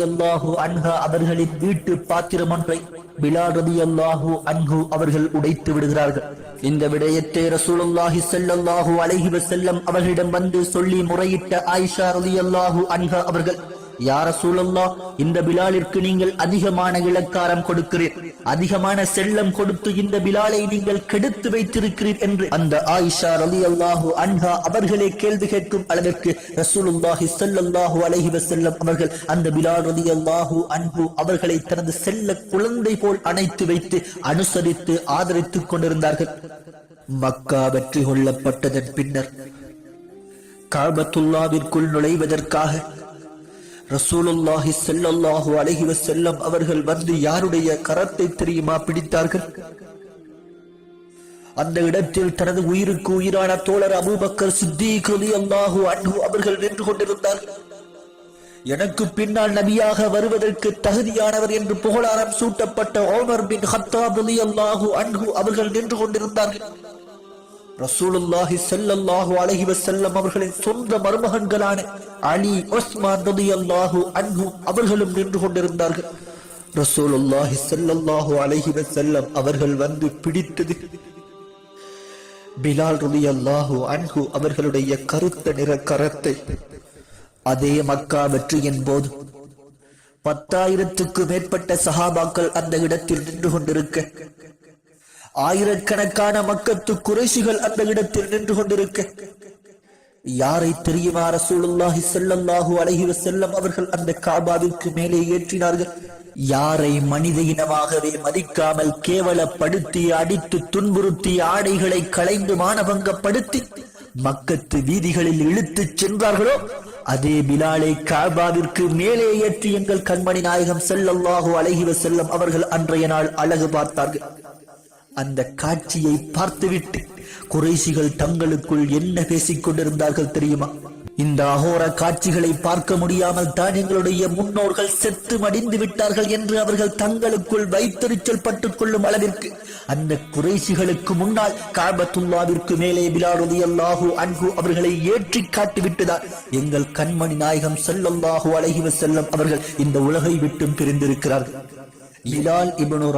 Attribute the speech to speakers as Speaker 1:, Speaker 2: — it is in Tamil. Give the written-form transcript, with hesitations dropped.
Speaker 1: ரலியல்லாஹு அன்ஹா அவர்களின் வீட்டு பாத்திரம் ஒன்றை பிலால் ரலியல்லாஹு அன்ஹு அவர்கள் உடைத்து விடுகிறார்கள். இந்த விடயத்தை ரசூலுல்லாஹி ஸல்லல்லாஹு அலைஹி வஸல்லம் அவர்களிடம் வந்து சொல்லி முறையிட்ட ஆயிஷா ரலியல்லாஹு அன்ஹா அவர்கள், யா ரசூலல்லாஹ், இந்த பிலாலிற்கு நீங்கள் அதிகமான இலக்காரம் கொடுக்கிறீர், அதிகமான செல்லம் கொடுத்து இந்த பிலாலை நீங்கள் கெடுத்து வைத்திருக்கிறீர் என்று அந்த ஆயிஷா ரலியல்லாஹு அன்ஹா அவர்களே கேள்வி கேட்கும் அளவிற்கு ரசூலுல்லாஹி ஸல்லல்லாஹு அலைஹி வஸல்லம் அவர்கள் அந்த பிலால் ரலியல்லாஹு அன்ஹு அவர்களை தனது செல்ல குழந்தை போல் அணைத்து வைத்து அனுசரித்து ஆதரித்துக் கொண்டிருந்தார்கள். மக்கா வெற்றி கொள்ளப்பட்டதன் பின்னர் கஅபத்துல்லாவிற்குள் நுழைவதற்காக ரசூலுல்லாஹி ஸல்லல்லாஹு அலைஹி வஸல்லம் அவர்கள் வந்து யாருடைய கரத்தை தெரியுமா பிடித்தார்கள்? அந்த இடத்தில் தனது உயிருக்கு உயிரான தோழர் அபூபக்கர் சித்தீக் ரலியல்லாஹு அன்ஹு அவர்கள் நின்று கொண்டிருந்தார்கள். எனக்கு பின்னால் நபியாக வருவதற்கு தகுதியானவர் என்று புகழாரம் சூட்டப்பட்ட உமர் பின் கத்தாப் ரலியல்லாஹு அன்ஹு அவர்கள் நின்று கொண்டிருந்தார்கள். ரசூலுல்லாஹி ஸல்லல்லாஹு அலைஹி வஸல்லம் அவர்களின் சொந்த மருமகன்களான அலி, உஸ்மான் ரலியல்லாஹு அன்ஹு அவர்களும் நின்று கொண்டிருந்தார்கள். ரசூலுல்லாஹி ஸல்லல்லாஹு அலைஹி வஸல்லம் அவர்கள் வந்து பிடித்தது பிலால் ரலியல்லாஹு அன்ஹு அவர்களுடைய கருத்த நிற கரத்தை. அதே மக்கா வெற்றியின் போது 10,000க்கு மேற்பட்ட சஹாபாக்கள் அந்த இடத்தில் நின்று கொண்டிருக்க, ஆயிரக்கணக்கான மக்கத்து குறைஷிகள் அந்த இடத்தில் நின்று கொண்டிருக்க, யாரை தெரியுமா ரசூலுல்லாஹி ஸல்லல்லாஹு அலைஹி வஸல்லம் அவர்கள் அந்த காபாவிற்கு மேலே ஏற்றினார்கள்? யாரை மனித இனமாகவே மதிக்காமல் கேவலப்படுத்தி, அடித்து துன்புறுத்தி, ஆடைகளை களைந்து மானபங்கப்படுத்தி மக்கத்து வீதிகளில் இழுத்துச் சென்றார்களோ அதே பிலாலை காபாவிற்கு மேலே ஏற்றி எங்கள் கண்மணி நாயகம் ஸல்லல்லாஹு அலைஹி வஸல்லம் அவர்கள் அன்றைய நாள் அழகு பார்த்தார்கள். அந்த காட்சியை பார்த்துவிட்டு குறைஷிகள் தங்களுக்குள் என்ன பேசிக் கொண்டிருந்தார்கள் தெரியுமா? இந்த அகோர காட்சிகளை பார்க்க முடியாமல் தான் எங்களுடைய முன்னோர்கள் செத்து மடிந்து விட்டார்கள் என்று அவர்கள் தங்களுக்குள் வைத்தறிச்சல் பட்டுக் கொள்ளும் அளவிற்கு அந்த குறைஷிகளுக்கு முன்னால் கஅபத்துல்லாவிற்கு மேலே பிலால் ரலியல்லாஹு அன்ஹு அவர்களை ஏற்றி காட்டிவிட்டுதான் எங்கள் கண்மணி நாயகம் ஸல்லல்லாஹு அலைஹி வஸல்லம் அவர்கள் இந்த உலகை விட்டும் பிரிந்திருக்கிறார்கள். பிலால் இப்னு